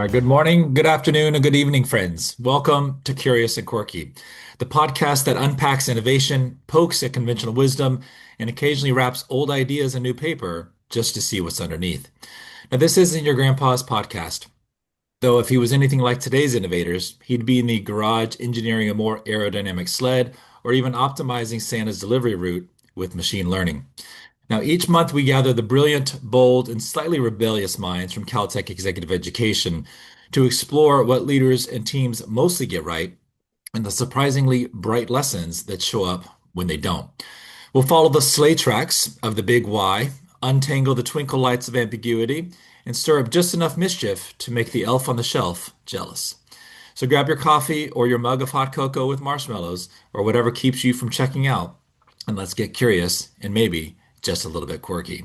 All right, good morning, good afternoon, and good evening, friends. Welcome to Curious and Quirky, the podcast that unpacks innovation, pokes at conventional wisdom, and occasionally wraps old ideas in new paper just to see what's underneath. Now, this isn't your grandpa's podcast, though if he was anything like today's innovators, he'd be in the garage engineering a more aerodynamic sled or even optimizing Santa's delivery route with machine learning. Now, each month we gather the brilliant, bold, and slightly rebellious minds from Caltech Executive Education to explore what leaders and teams mostly get right and the surprisingly bright lessons that show up when they don't. We'll follow the sleigh tracks of the big why, untangle the twinkle lights of ambiguity, and stir up just enough mischief to make the elf on the shelf jealous. So grab your coffee or your mug of hot cocoa with marshmallows or whatever keeps you from checking out, and let's get curious and maybe just a little bit quirky.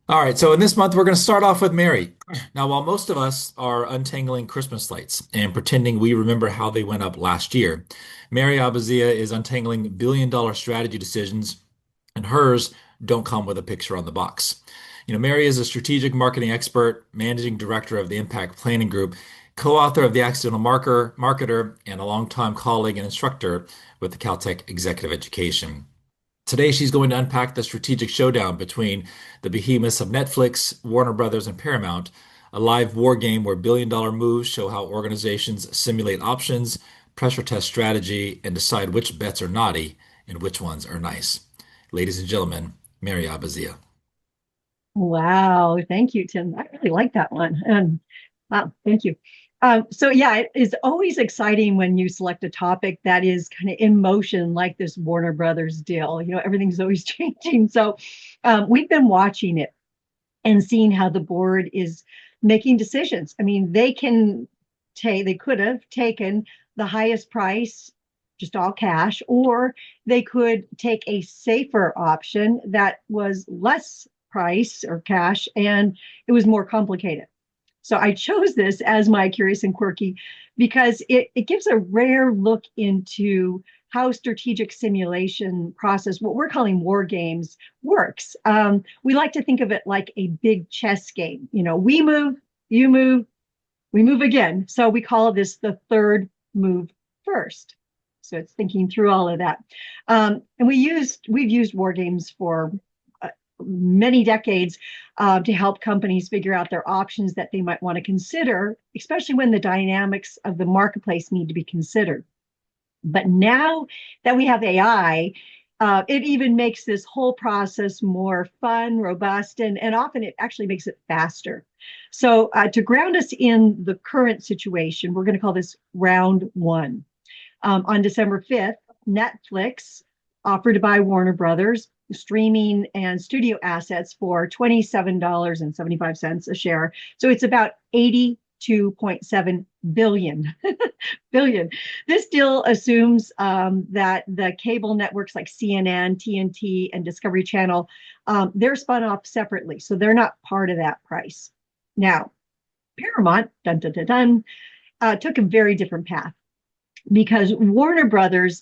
All right, so in this month, we're going to start off with Mary. Now, while most of us are untangling Christmas lights and pretending we remember how they went up last year, Mary Abazia is untangling billion-dollar strategy decisions, and hers don't come with a picture on the box. Mary is a strategic marketing expert, managing director of the Impact Planning Group, co-author of The Accidental Marketer, and a longtime colleague and instructor with the Caltech Executive Education. Today, she's going to unpack the strategic showdown between the behemoths of Netflix, Warner Brothers, and Paramount, a live war game where billion-dollar moves show how organizations simulate options, pressure test strategy, and decide which bets are naughty and which ones are nice. Ladies and gentlemen, Mary Abazia. Wow, thank you, Tim. I really like that one. And wow, thank you. So yeah, it is always exciting when you select a topic that is kind of in motion, like this Warner Brothers deal. Everything's always changing. So we've been watching it and seeing how the board is making decisions. I mean, they could have taken the highest price, just all cash, or they could take a safer option that was less price or cash, and it was more complicated. So I chose this as my Curious and Quirky because it gives a rare look into how strategic simulation process, what we're calling war games, works. We like to think of it like a big chess game. We move, you move, we move again. So we call this the third move first. So it's thinking through all of that. And we've used war games for many decades to help companies figure out their options that they might want to consider, especially when the dynamics of the marketplace need to be considered. But now that we have AI, it even makes this whole process more fun, robust, and often it actually makes it faster. So to ground us in the current situation, we're going to call this round one. On December 5th, Netflix offered to buy Warner Brothers streaming and studio assets for $27.75 a share. So it's about 82.7 billion. billion. This deal assumes that the cable networks like CNN, TNT, and Discovery Channel, they're spun off separately. So they're not part of that price. Now, Paramount, dun, dun, dun, dun, took a very different path because Warner Brothers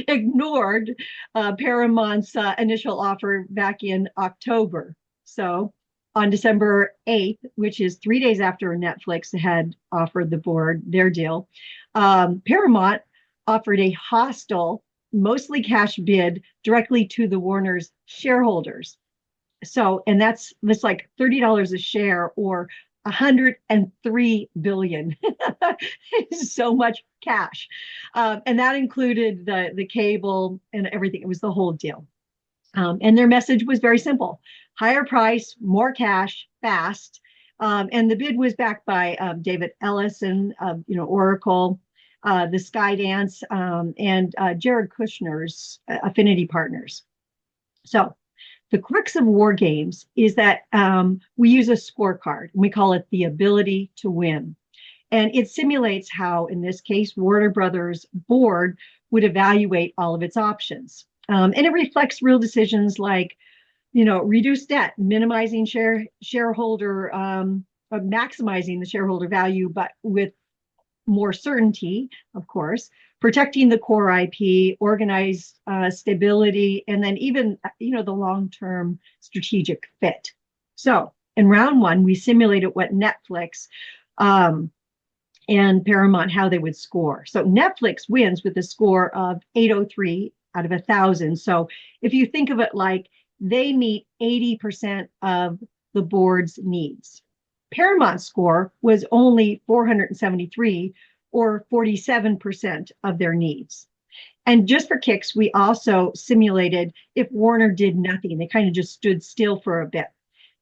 ignored Paramount's initial offer back in October. So on December 8th, which is 3 days after Netflix had offered the board their deal, Paramount offered a hostile, mostly cash bid directly to the Warner's shareholders. So, and that's like $30 a share or 103 billion. So much cash. And that included the cable and everything. It was the whole deal. And their message was very simple: higher price, more cash, fast. And the bid was backed by David Ellison, Oracle, the Skydance, and Jared Kushner's affinity partners. So the crux of war games is that we use a scorecard, and we call it the ability to win. And it simulates how, in this case, Warner Brothers board would evaluate all of its options. And it reflects real decisions like, reduce debt, minimizing shareholder, maximizing the shareholder value, but with more certainty, of course, protecting the core IP, organized stability, and then even, the long-term strategic fit. So In round one, we simulated what Netflix um, and Paramount, how they would score. So Netflix wins with a score of 803 out of 1,000. So if you think of it like they meet 80% of the board's needs. Paramount's score was only 473 or 47% of their needs. And just for kicks, we also simulated if Warner did nothing, they kind of just stood still for a bit.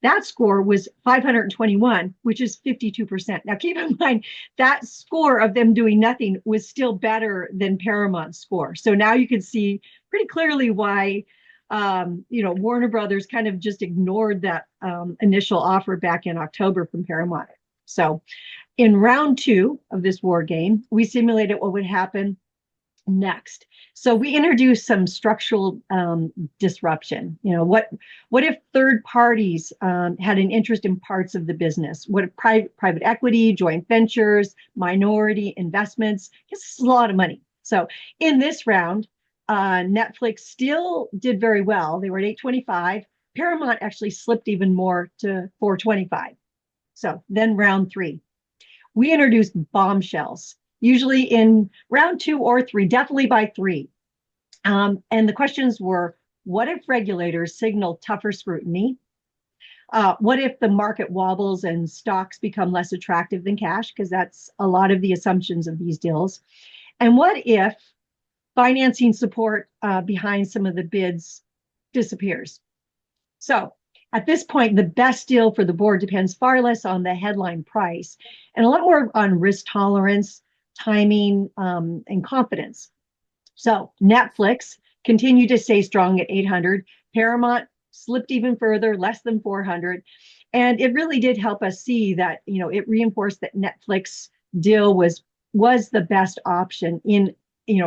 That score was 521, which is 52%. Now, keep in mind that score of them doing nothing was still better than Paramount's score. So now you can see pretty clearly why, Warner Brothers kind of just ignored that initial offer back in October from Paramount. So in round two of this war game, we simulated what would happen next. So we introduced some structural disruption. What if third parties had an interest in parts of the business? What if private equity, joint ventures, minority investments? This is a lot of money. So in this round, Netflix still did very well. They were at 825. Paramount actually slipped even more to 425. So then round three, we introduced bombshells, usually in round two or three, definitely by three. And the questions were, what if regulators signal tougher scrutiny? What if the market wobbles and stocks become less attractive than cash? Because that's a lot of the assumptions of these deals. And what if financing support behind some of the bids disappears? So at this point, the best deal for the board depends far less on the headline price and a lot more on risk tolerance, timing, and confidence. So Netflix continued to stay strong at 800. Paramount slipped even further, less than 400. And it really did help us see that, it reinforced that Netflix deal was the best option in,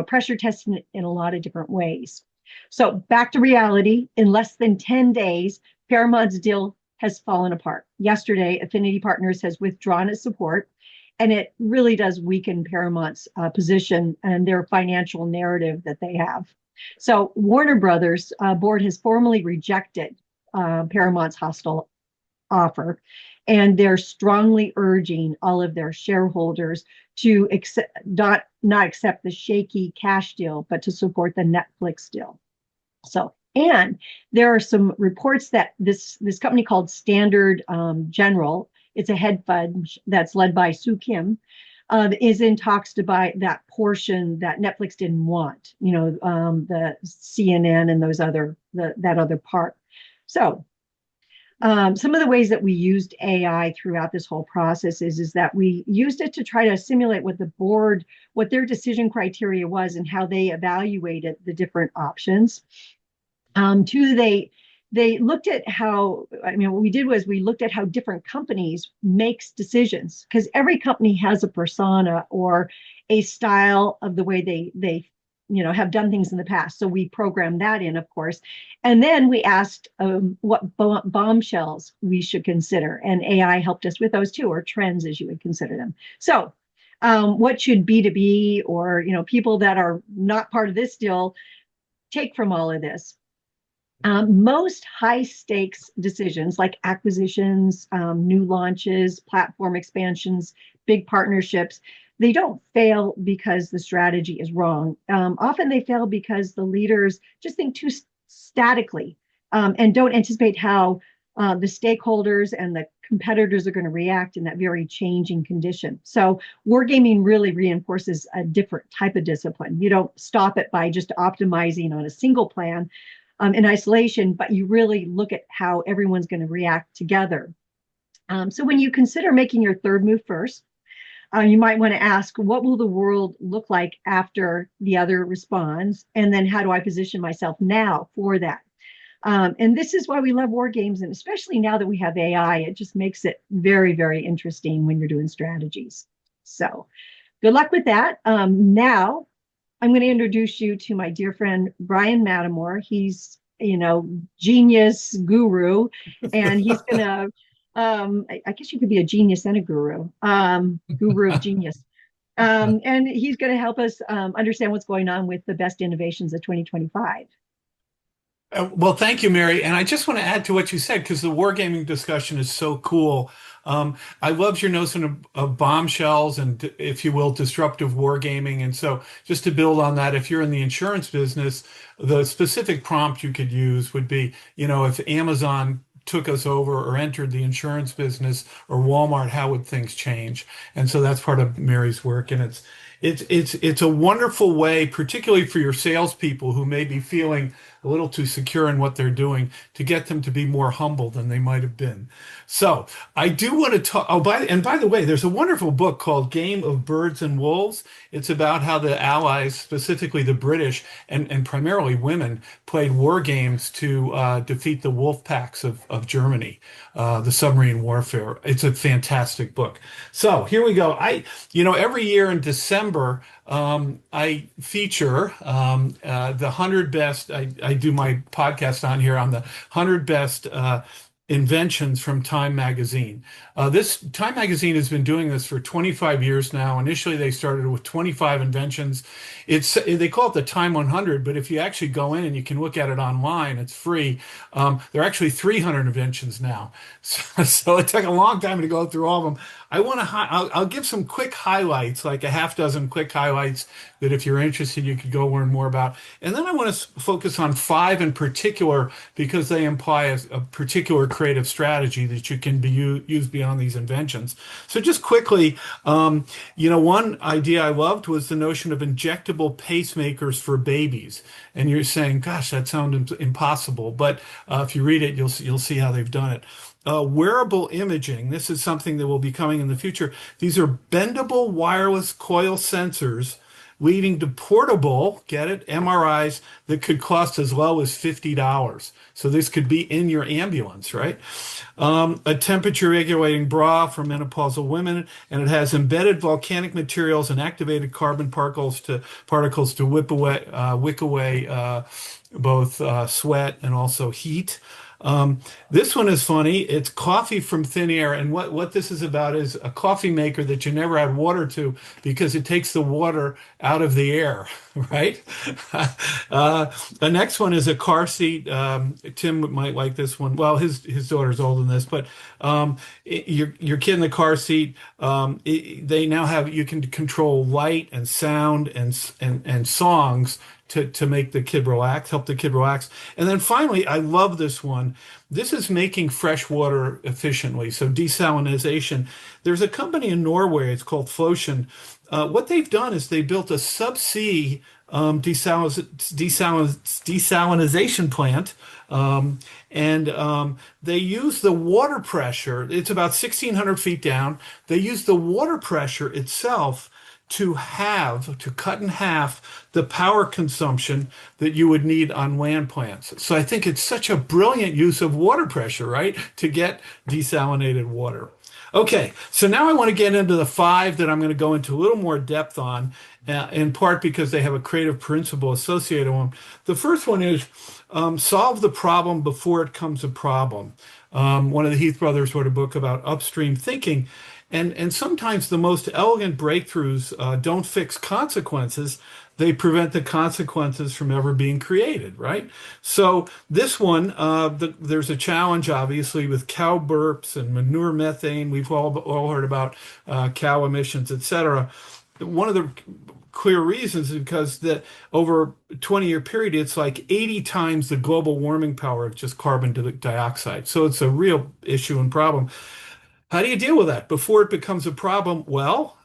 pressure testing in a lot of different ways. So back to reality, in less than 10 days, Paramount's deal has fallen apart. Yesterday, Affinity Partners has withdrawn its support, and it really does weaken Paramount's position and their financial narrative that they have. So Warner Brothers board has formally rejected Paramount's hostile offer, and they're strongly urging all of their shareholders to not accept the shaky cash deal, but to support the Netflix deal. So, and there are some reports that this company called Standard General, it's a hedge fund that's led by Soo Kim, is in talks to buy that portion that Netflix didn't want, the CNN and that other part. So some of the ways that we used AI throughout this whole process is that we used it to try to simulate what their decision criteria was and how they evaluated the different options. Two, they looked at what we did was we looked at how different companies makes decisions, because every company has a persona or a style of the way they have done things in the past. So we programmed that in, of course. And then we asked what bombshells we should consider. And AI helped us with those too, or trends as you would consider them. So what should B2B or, people that are not part of this deal take from all of this? Most high stakes decisions like acquisitions, new launches, platform expansions, big partnerships, they don't fail because the strategy is wrong. Often they fail because the leaders just think too statically and don't anticipate how the stakeholders and the competitors are going to react in that very changing condition. So wargaming really reinforces a different type of discipline. You don't stop it by just optimizing on a single plan in isolation, but you really look at how everyone's going to react together. So when you consider making your third move first, you might want to ask, what will the world look like after the other responds? And then how do I position myself now for that? And this is why we love war games. And especially now that we have AI, it just makes it very, very interesting when you're doing strategies. So good luck with that. Now I'm going to introduce you to my dear friend, Brian Mattimore. He's, genius guru, and he's going to, I guess you could be a genius and a guru, guru of genius. And he's going to help us understand what's going on with the best innovations of 2025. Well, thank you, Mary. And I just want to add to what you said because the wargaming discussion is so cool. I loved your notion of bombshells and, if you will, disruptive wargaming. And so, just to build on that, if you're in the insurance business, the specific prompt you could use would be, if Amazon took us over or entered the insurance business or Walmart, how would things change? And so that's part of Mary's work, and it's a wonderful way, particularly for your salespeople who may be feeling a little too secure in what they're doing, to get them to be more humble than they might have been. So I do want to talk. Oh, by the way, there's a wonderful book called Game of Birds and Wolves. It's about how the Allies, specifically the British and primarily women, played war games to defeat the wolf packs of Germany, the submarine warfare. It's a fantastic book. So here we go. Every year in December, I feature the 100 best. I do my podcast on here on the 100 best inventions from Time Magazine. This Time Magazine has been doing this for 25 years now. Initially, they started with 25 inventions. They call it the Time 100, but if you actually go in and you can look at it online, it's free. There are actually 300 inventions now. So it took a long time to go through all of them. I'll give some quick highlights, like a half dozen quick highlights that if you're interested, you could go learn more about. And then I want to focus on five in particular because they imply a particular creative strategy that you can use beyond these inventions. So just quickly, one idea I loved was the notion of injectable pacemakers for babies. And you're saying, gosh, that sounds impossible. But if you read it, you'll see how they've done it. Wearable imaging. This is something that will be coming in the future. These are bendable wireless coil sensors leading to portable, get it, MRIs that could cost as low as $50. So this could be in your ambulance, right? A temperature regulating bra for menopausal women, and it has embedded volcanic materials and activated carbon particles to wick away both sweat and also heat. This one is funny. It's coffee from thin air. And what this is about is a coffee maker that you never add water to because it takes the water out of the air, right? The next one is a car seat. Tim might like this one. Well, his daughter's older than this, but your kid in the car seat, they now have, you can control light and sound and songs to make the kid relax, help the kid relax. And then finally, I love this one. This is making fresh water efficiently. So desalination. There's a company in Norway, it's called Flotion. What they've done is they built a subsea desalinization plant. And they use the water pressure. It's about 1,600 feet down. They use the water pressure itself to cut in half the power consumption that you would need on land plants. So I think it's such a brilliant use of water pressure, right? To get desalinated water. Okay, so now I want to get into the five that I'm going to go into a little more depth on, in part because they have a creative principle associated with them. The first one is solve the problem before it comes a problem. One of the Heath brothers wrote a book about upstream thinking. And sometimes the most elegant breakthroughs don't fix consequences. They prevent the consequences from ever being created, right? So this one, there's a challenge, obviously, with cow burps and manure methane. We've all heard about cow emissions, et cetera. One of the clear reasons is because that over a 20-year period, it's like 80 times the global warming power of just carbon dioxide. So it's a real issue and problem. How do you deal with that before it becomes a problem? Well,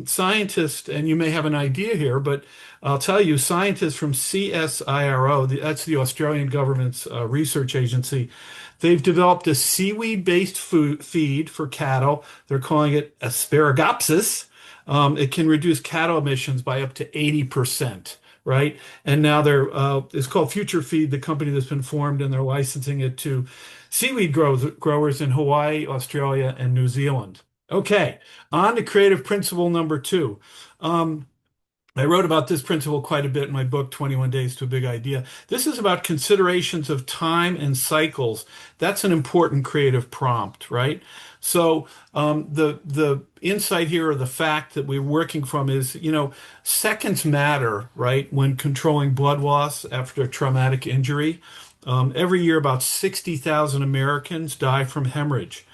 scientists, and you may have an idea here, but I'll tell you, scientists from CSIRO, that's the Australian government's research agency, they've developed a seaweed-based feed for cattle. They're calling it asparagopsis. It can reduce cattle emissions by up to 80%. Right. And now it's called Future Feed, the company that's been formed, and they're licensing it to seaweed growers in Hawaii, Australia, and New Zealand. Okay, on to creative principle number two. I wrote about this principle quite a bit in my book, 21 Days to a Big Idea. This is about considerations of time and cycles. That's an important creative prompt, right? So the insight here, or the fact that we're working from is, seconds matter, right? When controlling blood loss after a traumatic injury. Every year, about 60,000 Americans die from hemorrhage.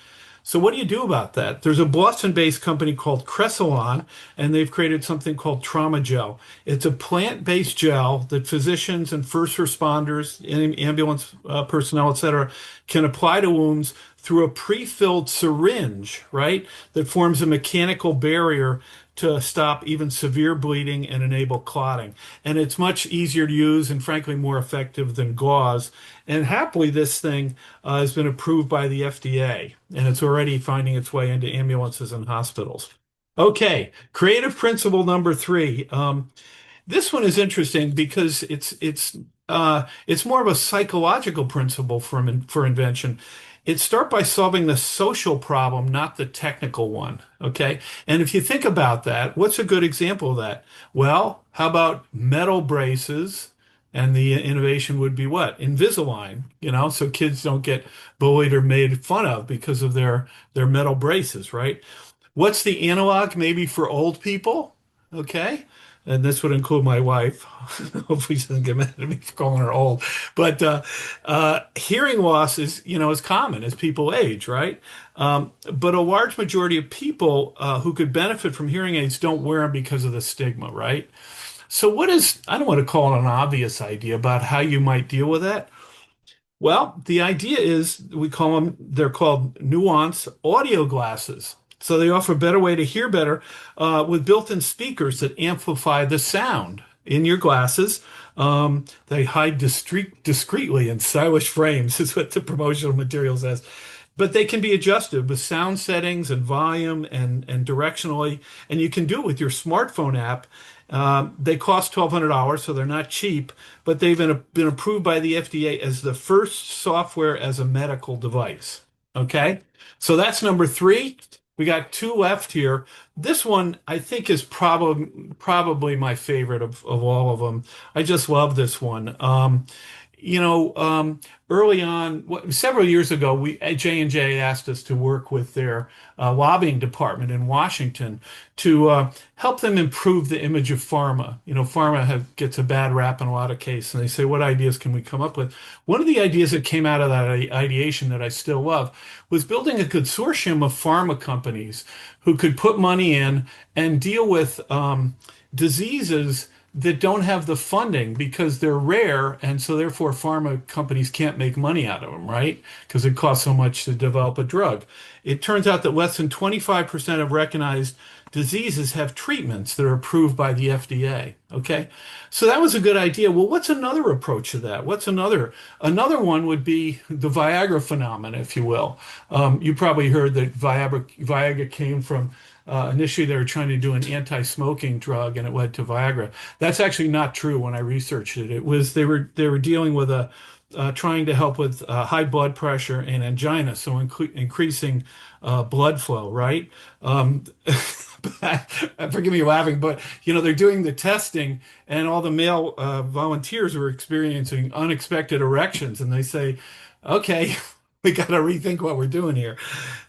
So what do you do about that? There's a Boston-based company called Cressilon, and they've created something called Trauma Gel. It's a plant-based gel that physicians and first responders, ambulance personnel, etc., can apply to wounds through a pre-filled syringe, right? That forms a mechanical barrier to stop even severe bleeding and enable clotting. And it's much easier to use and frankly more effective than gauze. And happily, this thing has been approved by the FDA, and it's already finding its way into ambulances and hospitals. Okay, creative principle number three. This one is interesting because it's more of a psychological principle for invention. It start by solving the social problem, not the technical one. Okay, and if you think about that, what's a good example of that? Well, how about metal braces? And the innovation would be what? Invisalign, so kids don't get bullied or made fun of because of their metal braces, right? What's the analog maybe for old people? Okay. And this would include my wife. Hopefully she doesn't get mad at me for calling her old. But hearing loss is common as people age, right? But a large majority of people who could benefit from hearing aids don't wear them because of the stigma, right? So I don't want to call it an obvious idea about how you might deal with that. Well, the idea is they're called nuance audio glasses. So they offer a better way to hear better with built-in speakers that amplify the sound in your glasses. They hide discreetly in stylish frames, is what the promotional material says. But they can be adjusted with sound settings and volume and directionally, and you can do it with your smartphone app. They cost $1,200, so they're not cheap, but they've been approved by the FDA as the first software as a medical device. Okay, so that's number three. We got two left here. This one I think is probably my favorite of all of them. I just love this one. You know, early on, several years ago, J&J asked us to work with their lobbying department in Washington to help them improve the image of pharma. You know, gets a bad rap in a lot of cases, and they say, what ideas can we come up with? One of the ideas that came out of that ideation that I still love was building a consortium of pharma companies who could put money in and deal with diseases that don't have the funding because they're rare, and so therefore pharma companies can't make money out of them, right? Because it costs so much to develop a drug. It turns out that less than 25% of recognized diseases have treatments that are approved by the FDA. Okay, so that was a good idea. Well, what's another approach to that? What's another one would be the Viagra phenomenon, if you will. You probably heard that Viagra came from initially they were trying to do an anti-smoking drug and it led to Viagra. That's actually not true when I researched it. It was they were dealing with trying to help with high blood pressure and angina, so increasing blood flow, right? Forgive me laughing, but they're doing the testing and all the male volunteers were experiencing unexpected erections and they say, okay, we got to rethink what we're doing here.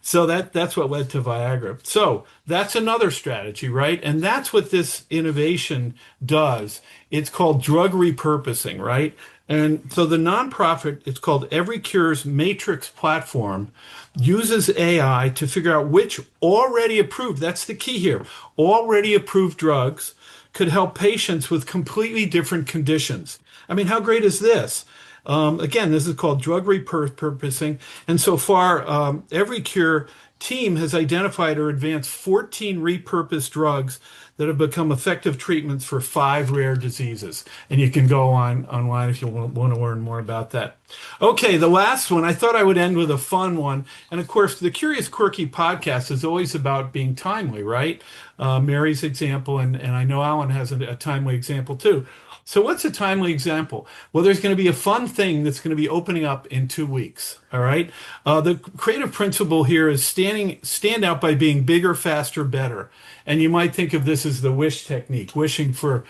So that's what led to Viagra. So that's another strategy, right? And that's what this innovation does. It's called drug repurposing, right? And so the nonprofit, it's called Every Cure's Matrix platform, uses AI to figure out which already approved, that's the key here, already approved drugs could help patients with completely different conditions. I mean, how great is this? Again, this is called drug repurposing. And so far, Every Cure team has identified or advanced 14 repurposed drugs that have become effective treatments for 5 rare diseases. And you can go online if you want to learn more about that. Okay, the last one, I thought I would end with a fun one. And of course, the Curious Quirky podcast is always about being timely, right? Mary's example, and I know Alan has a timely example too. So what's a timely example? Well, there's going to be a fun thing that's going to be opening up in 2 weeks. All right. The creative principle here is stand out by being bigger, faster, better. And you might think of this as the wish technique, wishing for,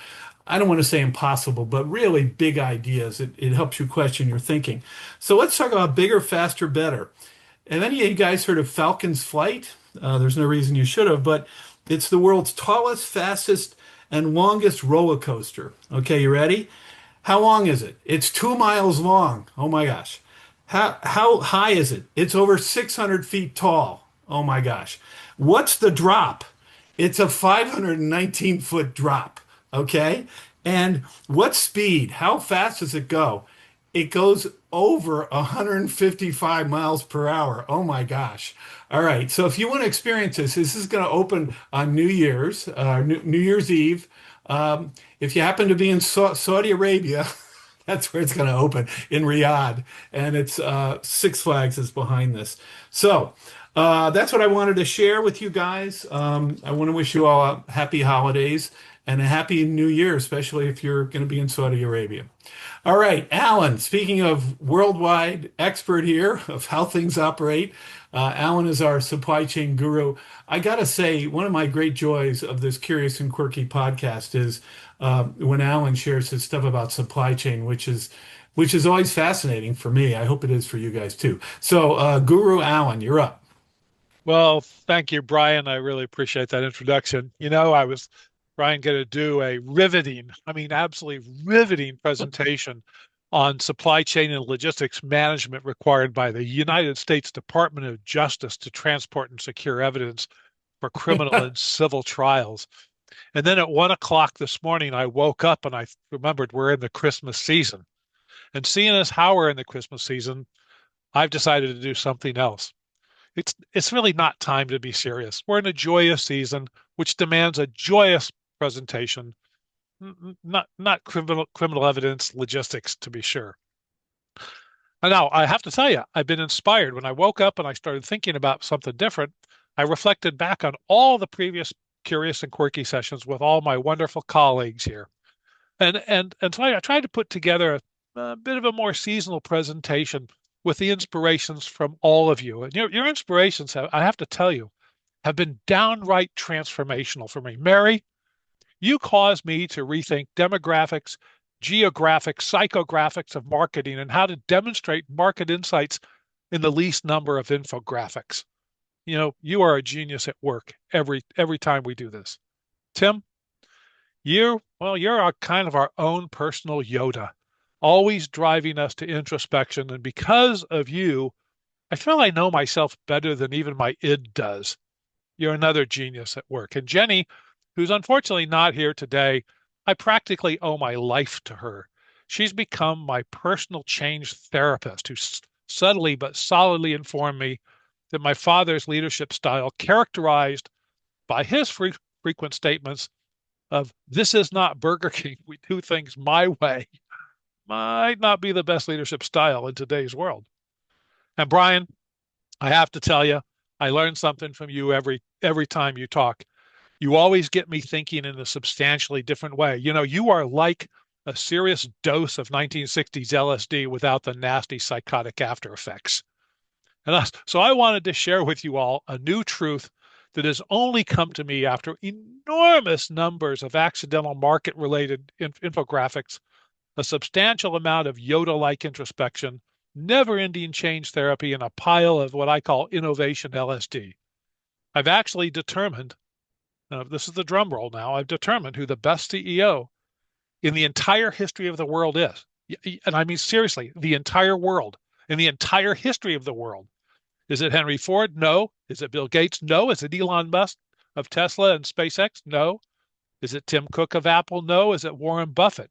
I don't want to say impossible, but really big ideas. It helps you question your thinking. So let's talk about bigger, faster, better. Have any of you guys heard of Falcon's Flight? There's no reason you should have, but it's the world's tallest, fastest, and longest roller coaster. Okay, you ready? How long is it? It's 2 miles long. Oh my gosh. How high is it? It's over 600 feet tall. Oh my gosh. What's the drop? It's a 519-foot drop. Okay. And what speed? How fast does it go? It goes over 155 miles per hour. Oh my gosh. All right. So if you want to experience this, this is going to open on New Year's Eve. If you happen to be in Saudi Arabia, that's where it's going to open in Riyadh, and it's Six Flags is behind this. So that's what I wanted to share with you guys. I want to wish you all happy holidays and a happy New Year, especially if you're going to be in Saudi Arabia. All right, Alan, speaking of worldwide expert here of how things operate, Alan is our supply chain guru. I gotta say, one of my great joys of this Curious and Quirky podcast is when Alan shares his stuff about supply chain, which is always fascinating for me. I hope it is for you guys too. So, Guru Alan, you're up. Well, thank you, Brian. I really appreciate that introduction. I was, Brian, going to do a riveting, I mean, absolutely riveting presentation on supply chain and logistics management required by the United States Department of Justice to transport and secure evidence for criminal and civil trials. And then at 1 o'clock this morning, I woke up and I remembered we're in the Christmas season. And seeing as how we're in the Christmas season, I've decided to do something else. It's really not time to be serious. We're in a joyous season, which demands a joyous presentation, not criminal evidence logistics to be sure. And now I have to tell you, I've been inspired. When I woke up and I started thinking about something different, I reflected back on all the previous curious and quirky sessions with all my wonderful colleagues here. And so I tried to put together a bit of a more seasonal presentation with the inspirations from all of you. And your inspirations, I have to tell you, have been downright transformational for me. Mary, you caused me to rethink demographics, geographics, psychographics of marketing, and how to demonstrate market insights in the least number of infographics. You are a genius at work every time we do this. Tim, you're a kind of our own personal Yoda, always driving us to introspection. And because of you, I feel I know myself better than even my id does. You're another genius at work. And Jenny, who's unfortunately not here today, I practically owe my life to her. She's become my personal change therapist who subtly but solidly informed me that my father's leadership style, characterized by his frequent statements of "this is not Burger King, we do things my way," might not be the best leadership style in today's world. And Brian, I have to tell you, I learn something from you every time you talk. You always get me thinking in a substantially different way. You are like a serious dose of 1960s LSD without the nasty psychotic after effects. So I wanted to share with you all a new truth that has only come to me after enormous numbers of accidental market-related infographics, a substantial amount of Yoda-like introspection, never-ending change therapy, and a pile of what I call innovation LSD. I've actually determined, this is the drum roll now, I've determined who the best CEO in the entire history of the world is. And I mean, seriously, the entire world, in the entire history of the world. Is it Henry Ford? No. Is it Bill Gates? No. Is it Elon Musk of Tesla and SpaceX? No. Is it Tim Cook of Apple? No. Is it Warren Buffett?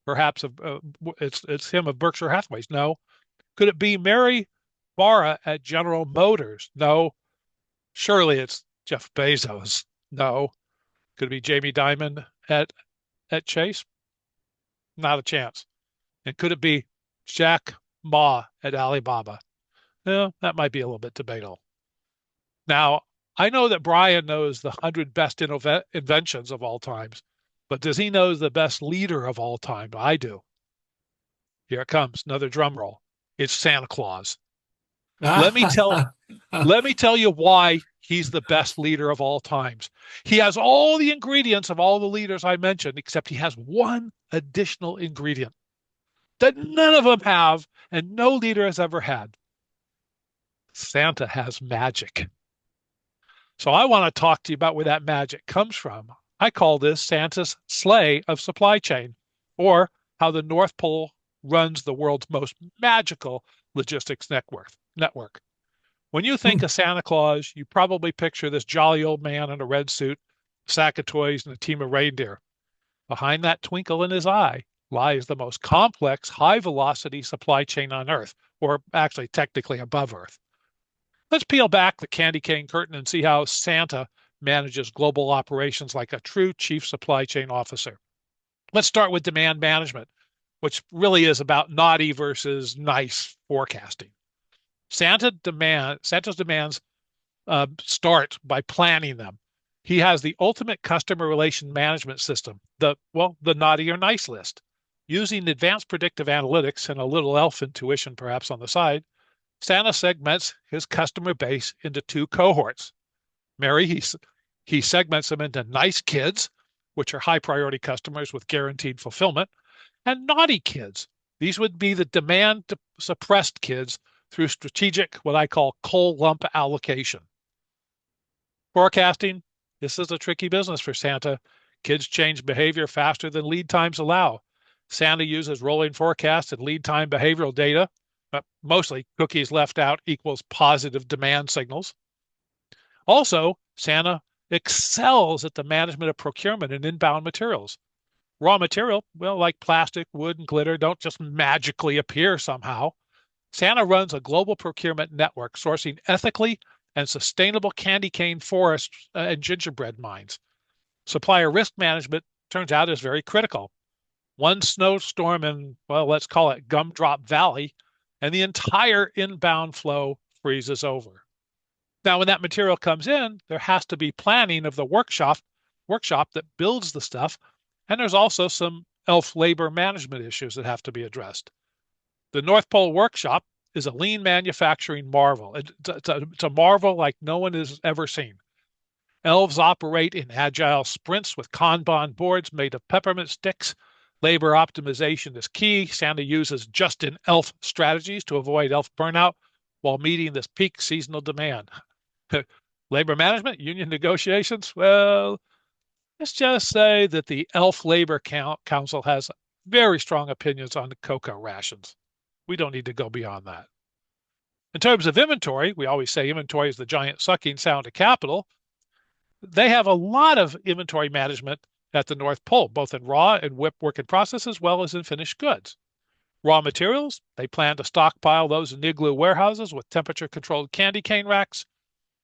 Perhaps it's him of Berkshire Hathaway. No. Could it be Mary Barra at General Motors? No. Surely it's Jeff Bezos. No. Could it be Jamie Dimon at Chase? Not a chance. And could it be Jack Ma at Alibaba? No, that might be a little bit debatable. Now, I know that Brian knows the 100 best inventions of all times, but does he know the best leader of all time? I do. Here it comes, another drum roll. It's Santa Claus. Let me tell let me tell you why he's the best leader of all times. He has all the ingredients of all the leaders I mentioned, except he has one additional ingredient that none of them have and no leader has ever had. Santa has magic. So I want to talk to you about where that magic comes from. I call this Santa's sleigh of supply chain, or how the North Pole runs the world's most magical logistics network. When you think Hmm. of Santa Claus, you probably picture this jolly old man in a red suit, a sack of toys, and a team of reindeer. Behind that twinkle in his eye lies the most complex, high velocity supply chain on Earth, or actually technically above Earth. Let's peel back the candy cane curtain and see how Santa manages global operations like a true chief supply chain officer. Let's start with demand management, which really is about naughty versus nice forecasting. Santa's demands start by planning them. He has the ultimate customer relation management system, the naughty or nice list. Using advanced predictive analytics and a little elf intuition perhaps on the side, Santa segments his customer base into two cohorts. Mary, he segments them into nice kids, which are high priority customers with guaranteed fulfillment, and naughty kids. These would be the demand suppressed kids through strategic, what I call coal lump allocation. Forecasting, this is a tricky business for Santa. Kids change behavior faster than lead times allow. Santa uses rolling forecasts and lead time behavioral data, mostly cookies left out equals positive demand signals. Also, Santa excels at the management of procurement and inbound materials. Raw material, well, like plastic, wood, and glitter, don't just magically appear somehow. Santa runs a global procurement network sourcing ethically and sustainable candy cane forests and gingerbread mines. Supplier risk management turns out is very critical. One snowstorm in, well, let's call it Gumdrop Valley, and the entire inbound flow freezes over. Now, when that material comes in, there has to be planning of the workshop that builds the stuff, and there's also some elf labor management issues that have to be addressed. The North Pole Workshop is a lean manufacturing marvel. It's a marvel like no one has ever seen. Elves operate in agile sprints with Kanban boards made of peppermint sticks. Labor optimization is key. Santa uses just-in-elf strategies to avoid elf burnout while meeting this peak seasonal demand. Labor management, union negotiations, well, let's just say that the Elf Labor Council has very strong opinions on the cocoa rations. We don't need to go beyond that. In terms of inventory, we always say inventory is the giant sucking sound of capital. They have a lot of inventory management at the North Pole, both in raw and WIP work in process, as well as in finished goods. Raw materials, they plan to stockpile those in igloo warehouses with temperature-controlled candy cane racks.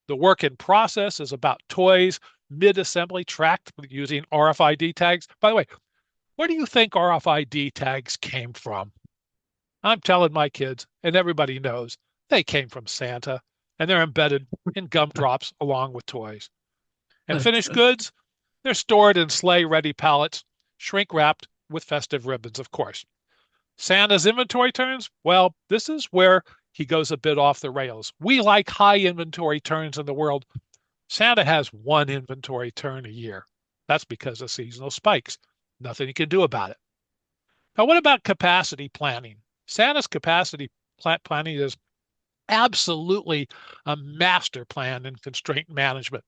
The work in process is about toys, mid-assembly tracked using RFID tags. By the way, where do you think RFID tags came from? I'm telling my kids, and everybody knows, they came from Santa, and they're embedded in gumdrops along with toys. And finished goods, they're stored in sleigh-ready pallets, shrink-wrapped with festive ribbons, of course. Santa's inventory turns, well, this is where he goes a bit off the rails. We like high inventory turns in the world. Santa has one inventory turn a year. That's because of seasonal spikes. Nothing you can do about it. Now, what about capacity planning? Santa's capacity planning is absolutely a master plan in constraint management.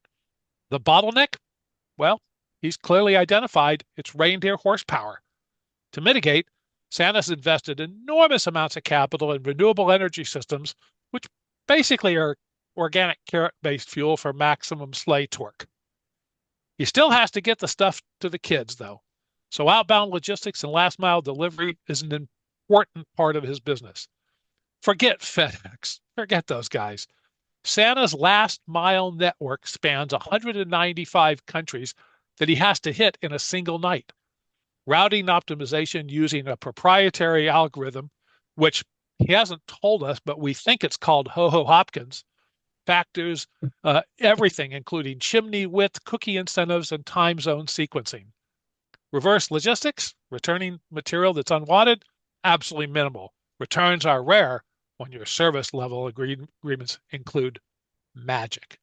The bottleneck? Well, he's clearly identified its reindeer horsepower. To mitigate, Santa's invested enormous amounts of capital in renewable energy systems, which basically are organic carrot-based fuel for maximum sleigh torque. He still has to get the stuff to the kids, though. So outbound logistics and last mile delivery is an important part of his business. Forget FedEx. Forget those guys. Santa's last mile network spans 195 countries that he has to hit in a single night. Routing optimization using a proprietary algorithm, which he hasn't told us, but we think it's called Ho-Ho Hopkins, factors everything, including chimney width, cookie incentives, and time zone sequencing. Reverse logistics, returning material that's unwanted, absolutely minimal. Returns are rare when your service level agreements include magic.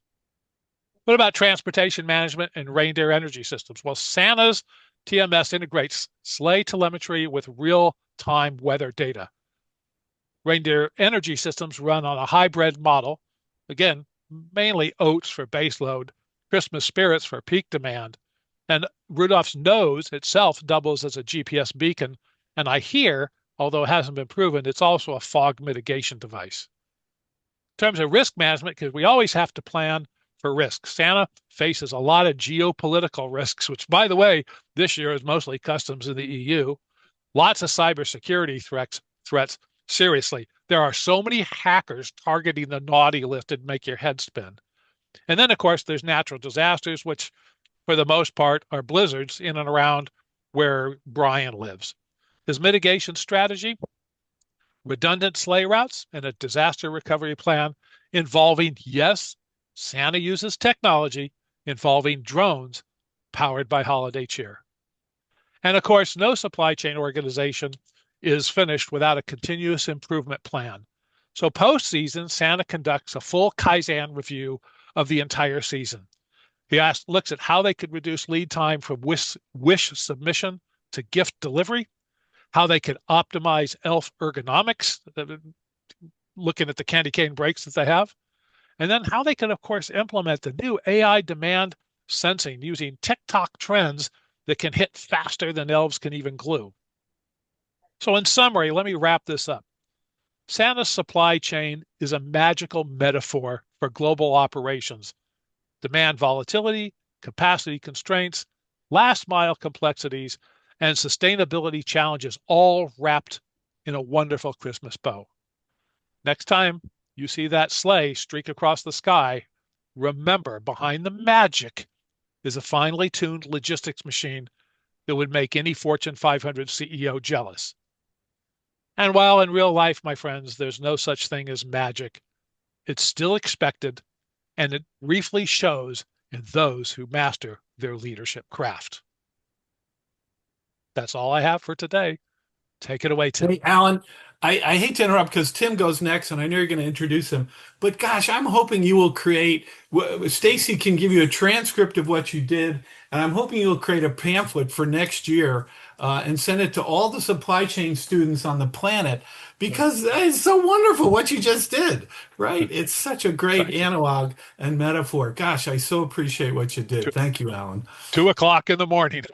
What about transportation management and reindeer energy systems? Well, Santa's TMS integrates sleigh telemetry with real-time weather data. Reindeer energy systems run on a hybrid model, again, mainly oats for baseload, Christmas spirits for peak demand, and Rudolph's nose itself doubles as a GPS beacon And I hear, although it hasn't been proven, it's also a fog mitigation device. In terms of risk management, because we always have to plan for risk. Santa faces a lot of geopolitical risks, which, by the way, this year is mostly customs in the EU. Lots of cybersecurity threats. Seriously, there are so many hackers targeting the naughty list and make your head spin. And then, of course, there's natural disasters, which for the most part are blizzards in and around where Brian lives. His mitigation strategy, redundant sleigh routes and a disaster recovery plan involving, yes, Santa uses technology involving drones powered by holiday cheer. And of course, no supply chain organization is finished without a continuous improvement plan. So post-season, Santa conducts a full Kaizen review of the entire season. Looks at how they could reduce lead time from wish submission to gift delivery, how they could optimize elf ergonomics, looking at the candy cane breaks that they have, and then how they can, of course, implement the new AI demand sensing using TikTok trends that can hit faster than elves can even glue. So in summary, let me wrap this up. Santa's supply chain is a magical metaphor for global operations, demand volatility, capacity constraints, last mile complexities, and sustainability challenges all wrapped in a wonderful Christmas bow. Next time you see that sleigh streak across the sky, remember behind the magic is a finely tuned logistics machine that would make any Fortune 500 CEO jealous. And while in real life, my friends, there's no such thing as magic, it's still expected, and it briefly shows in those who master their leadership craft. That's all I have for today. Take it away, Tim. Hey, Alan, I hate to interrupt because Tim goes next, and I know you're going to introduce him. But gosh, I'm hoping you will create. Stacy can give you a transcript of what you did, and I'm hoping you'll create a pamphlet for next year and send it to all the supply chain students on the planet because it's so wonderful what you just did, right? It's such a great analog and metaphor. Gosh, I so appreciate what you did. Thank you, Alan. 2 o'clock in the morning.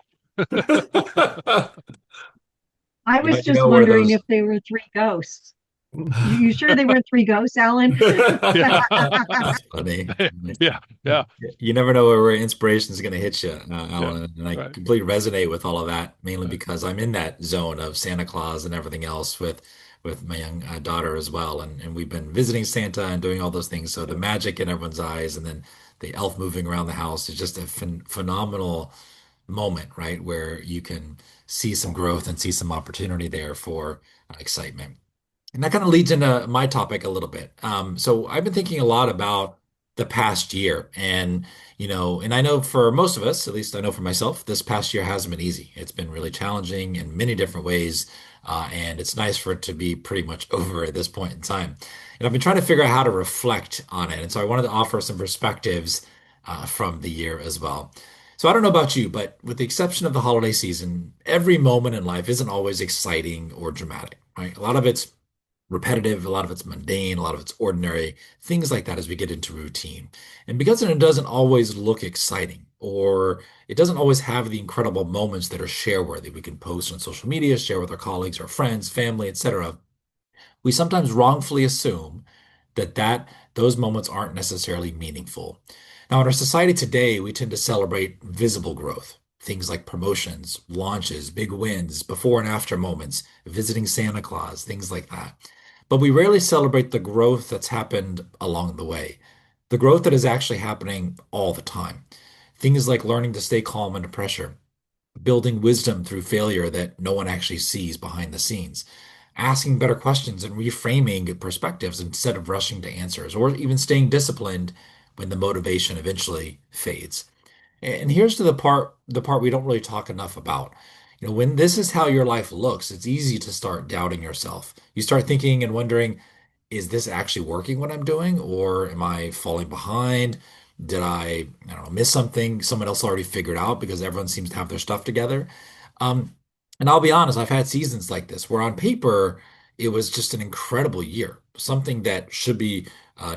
I was just wondering if they were three ghosts. You sure they weren't three ghosts, Alan? That's funny. Yeah. You never know where inspiration is going to hit you, Alan. And I right. completely resonate with all of that, mainly because I'm in that zone of Santa Claus and everything else with my young daughter as well. And we've been visiting Santa and doing all those things. So the magic in everyone's eyes and then the elf moving around the house is just a phenomenal moment, right? Where you can see some growth and see some opportunity there for excitement. And that kind of leads into my topic a little bit. So I've been thinking a lot about the past year, and and I know for most of us, at least I know for myself, this past year hasn't been easy. It's been really challenging in many different ways, and it's nice for it to be pretty much over at this point in time. And I've been trying to figure out how to reflect on it, and so I wanted to offer some perspectives from the year as well. So I don't know about you, but with the exception of the holiday season, every moment in life isn't always exciting or dramatic, right? A lot of it's repetitive, a lot of it's mundane, a lot of it's ordinary, things like that as we get into routine. And because it doesn't always look exciting or it doesn't always have the incredible moments that are share worthy, we can post on social media, share with our colleagues, our friends, family, etc. We sometimes wrongfully assume that those moments aren't necessarily meaningful. Now, in our society today, we tend to celebrate visible growth, things like promotions, launches, big wins, before and after moments, visiting Santa Claus, things like that. But we rarely celebrate the growth that's happened along the way, the growth that is actually happening all the time. Things like learning to stay calm under pressure, building wisdom through failure that no one actually sees behind the scenes, asking better questions and reframing perspectives instead of rushing to answers, or even staying disciplined when the motivation eventually fades. And here's to the part we don't really talk enough about. When this is how your life looks, it's easy to start doubting yourself. You start thinking and wondering, is this actually working what I'm doing, or am I falling behind? Did I don't know, miss something someone else already figured out because everyone seems to have their stuff together? Um, and I'll be honest, I've had seasons like this where on paper it was just an incredible year, something that should be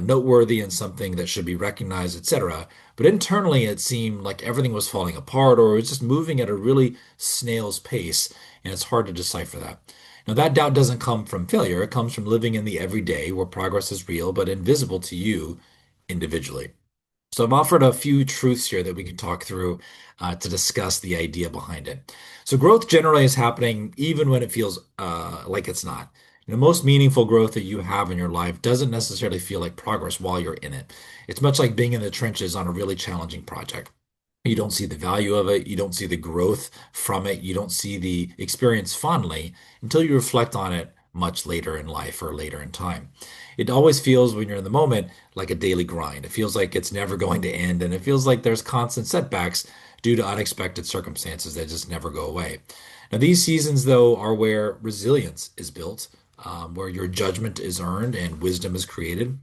noteworthy and something that should be recognized, etc. But internally, it seemed like everything was falling apart or it was just moving at a really snail's pace, and it's hard to decipher that. Now, that doubt doesn't come from failure. It comes from living in the everyday where progress is real but invisible to you individually. So I've offered a few truths here that we can talk through to discuss the idea behind it. So growth generally is happening even when it feels like it's not. Most meaningful growth that you have in your life doesn't necessarily feel like progress while you're in it. It's much like being in the trenches on a really challenging project. You don't see the value of it. You don't see the growth from it. You don't see the experience fondly until you reflect on it much later in life or later in time. It always feels when you're in the moment like a daily grind. It feels like it's never going to end, and it feels like there's constant setbacks due to unexpected circumstances that just never go away. Now, these seasons, though, are where resilience is built, where your judgment is earned and wisdom is created,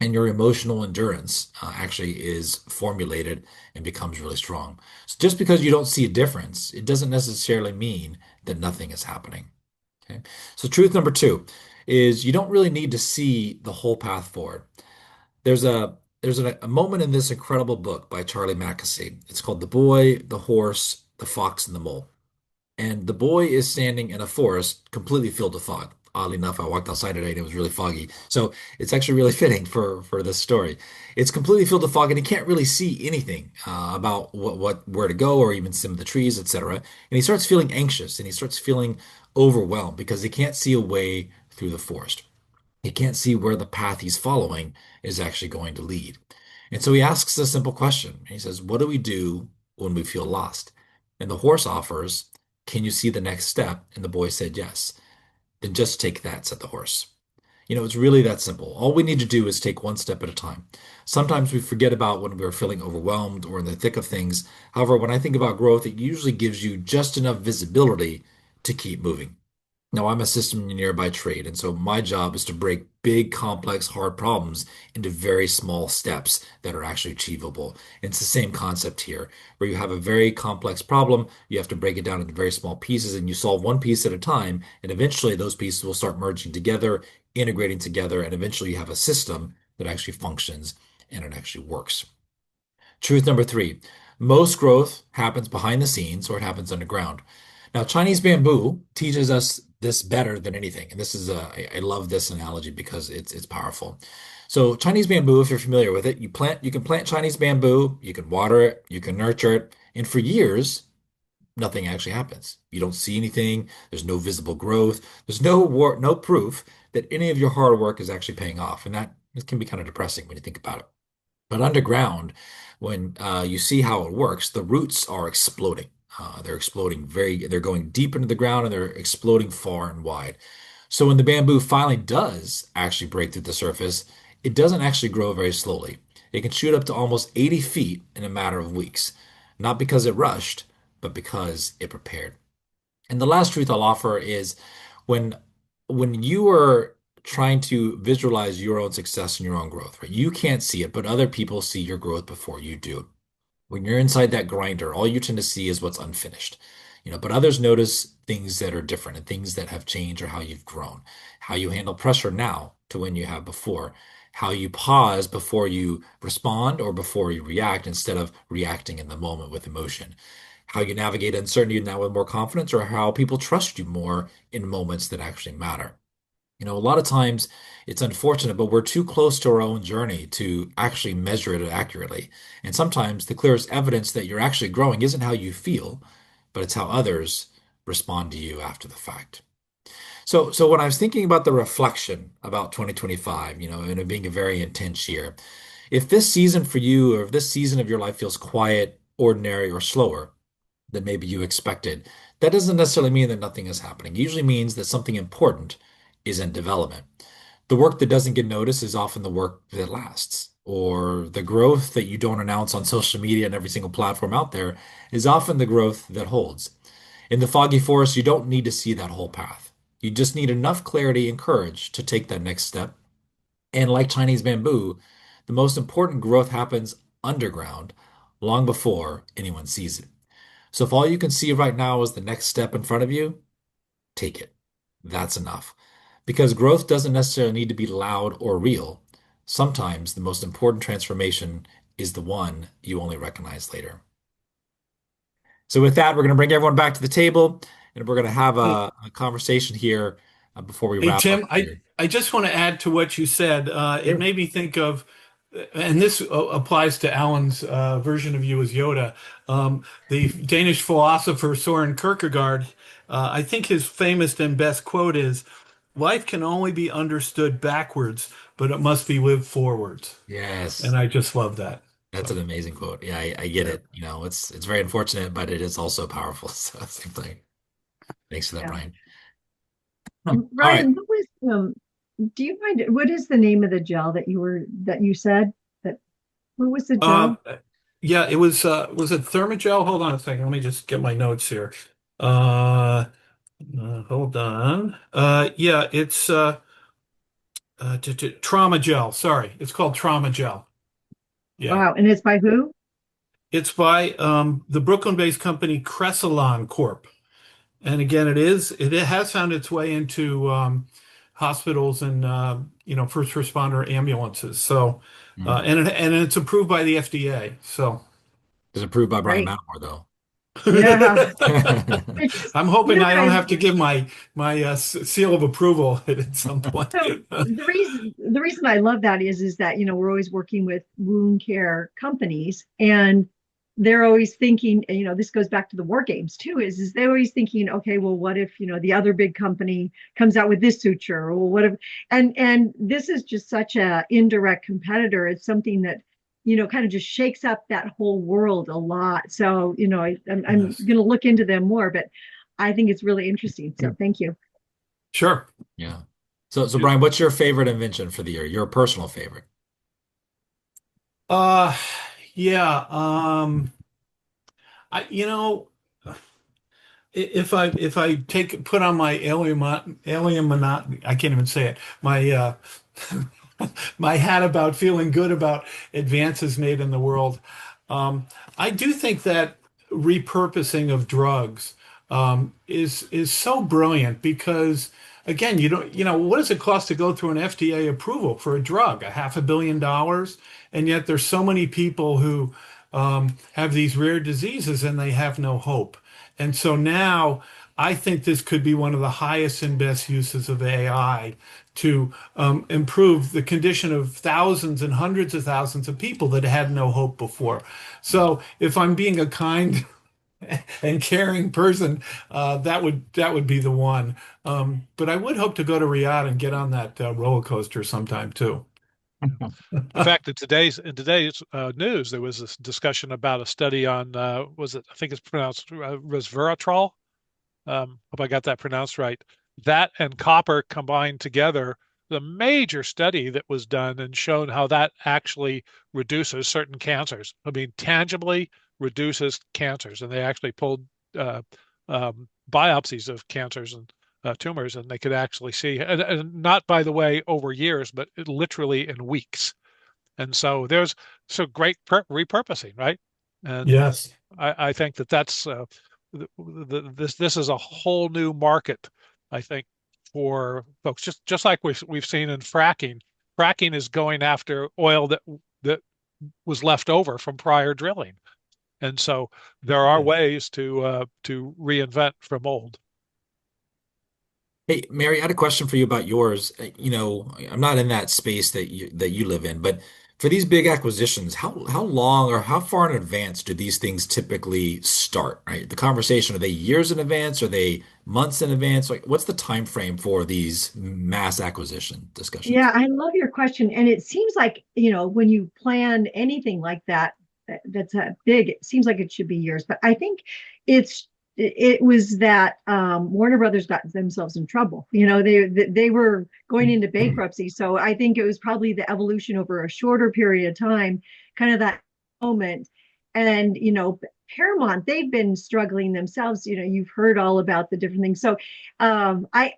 and your emotional endurance actually is formulated and becomes really strong. So just because you don't see a difference, it doesn't necessarily mean that nothing is happening. Okay. So truth number two is you don't really need to see the whole path forward. There's a moment in this incredible book by Charlie Mackesy. It's called The Boy, the Horse, the Fox, and the Mole. And the boy is standing in a forest completely filled with fog. Oddly enough, I walked outside today and it was really foggy. So it's actually really fitting for this story. It's completely filled with fog and he can't really see anything about where to go or even some of the trees, etc. And he starts feeling anxious and he starts feeling overwhelmed because he can't see a way through the forest. He can't see where the path he's following is actually going to lead. And so he asks a simple question. He says, "What do we do when we feel lost?" And the horse offers, "Can you see the next step?" And the boy said, "Yes." "Then just take that," said the horse. It's really that simple. All we need to do is take one step at a time. Sometimes we forget about when we're feeling overwhelmed or in the thick of things. However, when I think about growth, it usually gives you just enough visibility to keep moving. Now, I'm a system engineer by trade, and so my job is to break big, complex, hard problems into very small steps that are actually achievable. And it's the same concept here, where you have a very complex problem, you have to break it down into very small pieces, and you solve one piece at a time, and eventually those pieces will start merging together, integrating together, and eventually you have a system that actually functions and it actually works. Truth number three, most growth happens behind the scenes or it happens underground. Now, Chinese bamboo teaches us this better than anything. And I love this analogy because it's powerful. So Chinese bamboo, if you're familiar with it, you can plant Chinese bamboo, you can water it, you can nurture it, and for years, nothing actually happens. You don't see anything, there's no visible growth, there's no proof that any of your hard work is actually paying off. And that can be kind of depressing when you think about it. But underground, when you see how it works, the roots are exploding. They're going deep into the ground and they're exploding far and wide. So when the bamboo finally does actually break through the surface, it doesn't actually grow very slowly. It can shoot up to almost 80 feet in a matter of weeks, not because it rushed, but because it prepared. And the last truth I'll offer is when when you are trying to visualize your own success and your own growth, right? You can't see it, but other people see your growth before you do. When you're inside that grinder, all you tend to see is what's unfinished. But others notice things that are different and things that have changed or how you've grown, how you handle pressure now to when you have before, how you pause before you respond or before you react instead of reacting in the moment with emotion, how you navigate uncertainty now with more confidence, or how people trust you more in moments that actually matter. A lot of times it's unfortunate, but we're too close to our own journey to actually measure it accurately. And sometimes the clearest evidence that you're actually growing isn't how you feel, but it's how others respond to you after the fact. So when I was thinking about the reflection about 2025, and it being a very intense year, if this season for you or if this season of your life feels quiet, ordinary, or slower than maybe you expected, that doesn't necessarily mean that nothing is happening. It usually means that something important is in development. The work that doesn't get noticed is often the work that lasts, or the growth that you don't announce on social media and every single platform out there is often the growth that holds. In the foggy forest, you don't need to see that whole path. You just need enough clarity and courage to take that next step. And like Chinese bamboo, the most important growth happens underground long before anyone sees it. So if all you can see right now is the next step in front of you, take it. That's enough. Because growth doesn't necessarily need to be loud or real. Sometimes the most important transformation is the one you only recognize later. So with that, we're going to bring everyone back to the table and we're going to have Hey, a conversation here before we hey, wrap up Tim, here. I just want to add to what you said. It Sure. made me think of, and this applies to Alan's version of you as Yoda, the Danish philosopher Soren Kierkegaard. I think his famous and best quote is, "Life can only be understood backwards, but it must be lived forwards." Yes. And I just love that. That's an So, amazing quote. Yeah, I get yeah. it. It's very unfortunate, but it is also powerful. So same thing. Thanks for that, Yeah. Brian. All right. Ryan, what was do you mind what is the name of the gel that you said that what was the Uh, gel? yeah, was it Thermogel? Hold on a second. Let me just get my notes here. Uh, hold on. Yeah, it's Trauma Gel. Sorry, it's called Trauma Gel. Yeah, Wow, and it's by who? it's by the Brooklyn-based company Cressalon Corp. And again, it has found its way into hospitals and first responder ambulances. So, Mhm. and it's approved by the FDA. So. It's approved by Brian Great. Matamore, though. Yeah. It just, I'm you hoping know I what don't I have to give my seal of approval at some point. so the reason I love that is that we're always working with wound care companies and they're always thinking, this goes back to the war games too, is they're always thinking, okay, well, what if, the other big company comes out with this suture or what if and this is just such a indirect competitor. It's something that, kind of just shakes up that whole world a lot. So, I'm Yes. gonna look into them more, but I think it's really interesting. So thank you. Sure. Yeah. So Yeah. Brian, what's your favorite invention for the year? Your personal favorite? Uh, yeah. I if I put on my I can't even say it, my my hat about feeling good about advances made in the world. I do think that repurposing of drugs is so brilliant because again, what does it cost to go through an FDA approval for a drug? A $500 million, and yet there's so many people who have these rare diseases and they have no hope. And so now I think this could be one of the highest and best uses of AI to improve the condition of thousands and hundreds of thousands of people that had no hope before. So if I'm being a kind and caring person, that would be the one. But I would hope to go to Riyadh and get on that roller coaster sometime too. In fact, in today's news, there was this discussion about a study on was it? I think it's pronounced resveratrol. Hope I got that pronounced right. That and copper combined together, the major study that was done and shown how that actually reduces certain cancers. I mean, tangibly reduces cancers, and they actually pulled biopsies of cancers and tumors, and they could actually see, and not by the way over years, but literally in weeks. And so there's so great repurposing, right? And Yes. I think that's this is a whole new market, I think, for folks. Just like we've seen in fracking. Fracking is going after oil that was left over from prior drilling, and so there are Yeah. ways to reinvent from old. Hey, Mary, I had a question for you about yours. I'm not in that space that you live in, but for these big acquisitions, how long or how far in advance do these things typically start, right? The conversation, are they years in advance? Are they months in advance? Like, what's the time frame for these mass acquisition Yeah, discussions? I love your question. And it seems like, when you plan anything like that, that's big, it seems like it should be years. But I think it was that Warner Brothers got themselves in trouble. They were going into bankruptcy. So I think it was probably the evolution over a shorter period of time, kind of that moment. And, Paramount, they've been struggling themselves. You've heard all about the different things. So I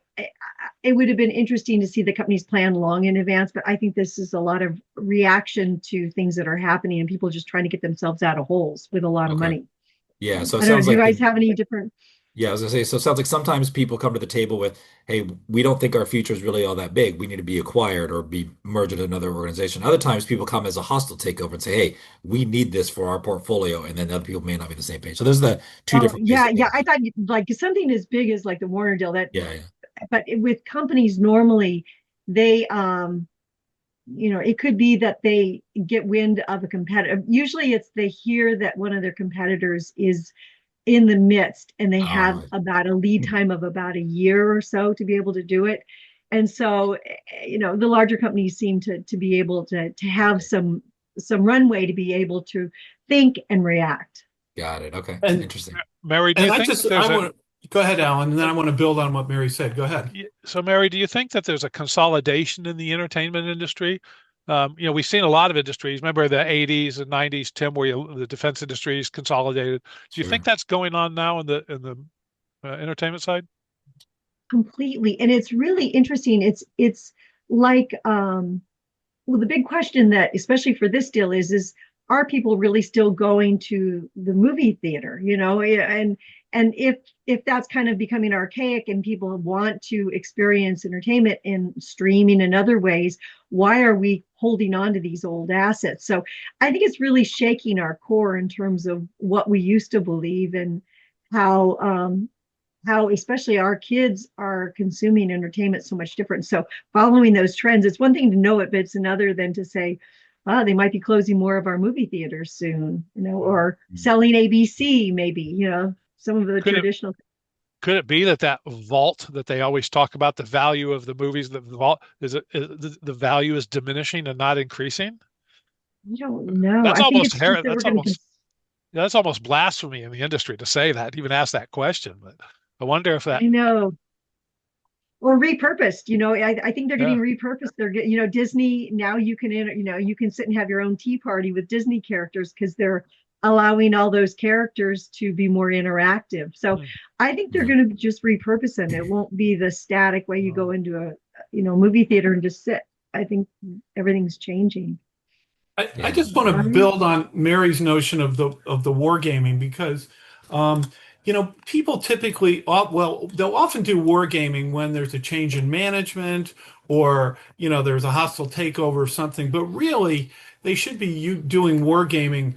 it would have been interesting to see the companies plan long in advance, but I think this is a lot of reaction to things that are happening and people just trying to get themselves out of holes with a lot of Okay. money. Yeah, so it I don't know. sounds Do you like guys have any different? Yeah, I was gonna say, so it sounds like sometimes people come to the table with, hey, we don't think our future is really all that big. We need to be acquired or be merged into another organization. Other times people come as a hostile takeover and say, hey, we need this for our portfolio. And then other people may not be on the same page. So there's the two Oh, different ways yeah, that yeah. things. I thought like something as big as like the Warner deal that, Yeah, yeah. but with companies normally they it could be that they get wind of a competitor. Usually it's they hear that one of their competitors is in the midst and they have Uh, about a lead time of about a year or so to be able to do it. And so, the larger companies seem to be able to have some runway to be able to think and react. got it. Okay. And Interesting. Mary, do and you I think just that I there's a want to go ahead, Alan, and then I want to build on what Mary said. Go ahead. so Mary, do you think that there's a consolidation in the entertainment industry? We've seen a lot of industries. Remember the 80s and 90s, Tim, where the defense industry is consolidated. Do you think Sure. that's going on now in the entertainment side? Completely. And it's really interesting. It's like well, the big question that, especially for this deal, is are people really still going to the movie theater? And if that's kind of becoming archaic and people want to experience entertainment in streaming and other ways, why are we holding on to these old assets? So I think it's really shaking our core in terms of what we used to believe and how how especially our kids are consuming entertainment so much different. So following those trends, it's one thing to know it, but it's another than to say, oh, they might be closing more of our movie theaters soon, or Mhm. selling ABC, maybe, some of the Could it traditional. could it be that vault that they always talk about, the value of the movies, the vault the value is diminishing and not increasing? I don't know. That's I think almost it's just her. that we're going to, That's almost blasphemy in the industry to say that, even ask that question. But I wonder if that, I know, or repurposed. I think they're getting yeah. repurposed. They're getting, Disney now you can, you can sit and have your own tea party with Disney characters because they're allowing all those characters to be more interactive. So Hmm. I think they're Yeah. going to just repurpose them. It won't be the static way you go into a, movie theater and just sit. I think everything's changing. I Yeah. just want to Right? build on Mary's notion of the wargaming because people typically well they'll often do wargaming when there's a change in management or there's a hostile takeover or something, but really they should be doing wargaming